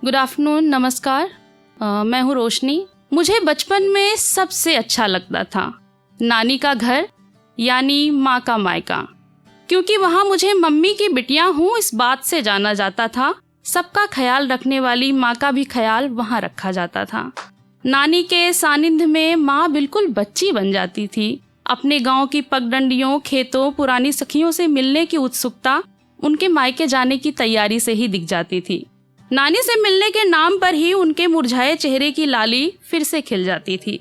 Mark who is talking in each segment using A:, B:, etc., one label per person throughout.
A: Good afternoon, नमस्कार। मैं हूँ रोशनी। मुझे बचपन में सबसे अच्छा लगता था नानी का घर, यानी माँ का मायका, क्योंकि वहाँ मुझे मम्मी की बिटिया हूँ इस बात से जाना जाता था। सबका ख्याल रखने वाली माँ का भी ख्याल वहाँ रखा जाता था। नानी के सानिध्य में माँ बिल्कुल बच्ची बन जाती थी। अपने गांव की पगडंडियों, खेतों, पुरानी सखियों से मिलने की उत्सुकता उनके मायके जाने की तैयारी से ही दिख जाती थी। नानी से मिलने के नाम पर ही उनके मुरझाए चेहरे की लाली फिर से खिल जाती थी।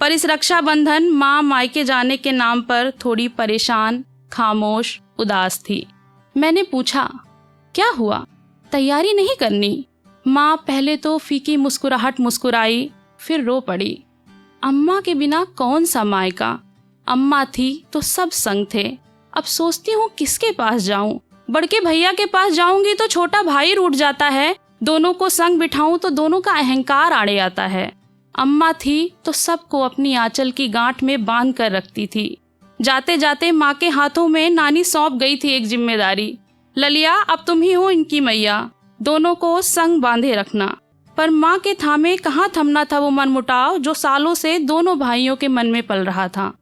A: पर इस रक्षाबंधन माँ मायके जाने के नाम पर थोड़ी परेशान, खामोश, उदास थी। मैंने पूछा, क्या हुआ, तैयारी नहीं करनी? माँ पहले तो फीकी मुस्कुराहट मुस्कुराई, फिर रो पड़ी। अम्मा के बिना कौन सा मायका? अम्मा थी तो सब संग थे। अब सोचती हूँ किसके पास जाऊं? बड़के भैया के पास जाऊंगी तो छोटा भाई रूठ जाता है। दोनों को संग बिठाऊं तो दोनों का अहंकार आड़े आता है। अम्मा थी तो सबको अपनी आंचल की गांठ में बांध कर रखती थी। जाते जाते माँ के हाथों में नानी सौंप गई थी एक जिम्मेदारी। ललिया, अब तुम ही हो इनकी मैया, दोनों को संग बांधे रखना। पर माँ के थामे कहाँ थमना था वो मनमुटाव जो सालों से दोनों भाइयों के मन में पल रहा था।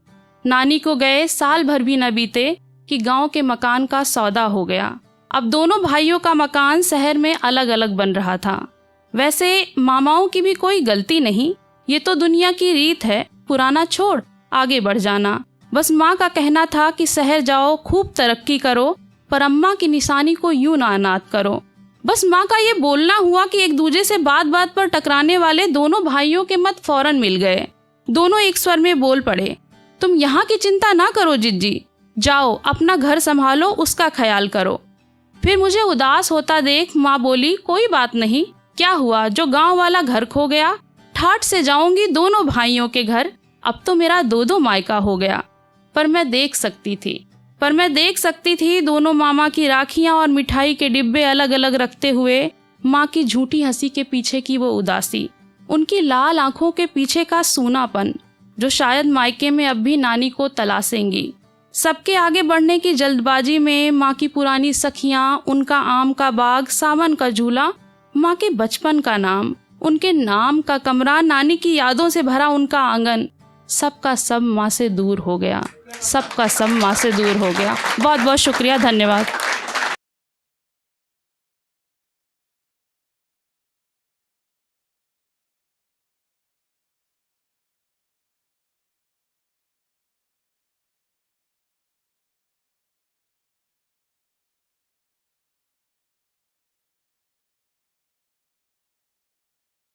A: नानी को गए साल भर भी न बीते कि गांव के मकान का सौदा हो गया। अब दोनों भाइयों का मकान शहर में अलग अलग बन रहा था। वैसे मामाओं की भी कोई गलती नहीं, ये तो दुनिया की रीत है। पुराना छोड़, आगे बढ़ जाना। बस माँ का कहना था कि शहर जाओ, खूब तरक्की करो, पर अम्मा की निशानी को यूं ना अनाथ करो। बस माँ का ये बोलना हुआ कि एक दूसरे से बात बात पर टकराने वाले दोनों भाइयों के मत फौरन मिल गए। दोनों एक स्वर में बोल पड़े, तुम यहाँ की चिंता ना करो जिज्जी, जाओ अपना घर संभालो, उसका ख्याल करो। फिर मुझे उदास होता देख माँ बोली, कोई बात नहीं, क्या हुआ, जो गांव वाला घर खो गया। ठाठ से जाऊंगी दोनों भाइयों के घर, अब तो मेरा दो दो मायका हो गया। पर मैं देख सकती थी दोनों मामा की राखियां और मिठाई के डिब्बे अलग अलग रखते हुए माँ की झूठी हंसी के पीछे की वो उदासी, उनकी लाल आंखों के पीछे का सूनापन जो शायद मायके में अब भी नानी को तलाशेंगी। सबके आगे बढ़ने की जल्दबाजी में माँ की पुरानी सखियां, उनका आम का बाग, सावन का झूला, माँ के बचपन का नाम, उनके नाम का कमरा, नानी की यादों से भरा उनका आंगन, सबका सब माँ से दूर हो गया। बहुत बहुत शुक्रिया, धन्यवाद।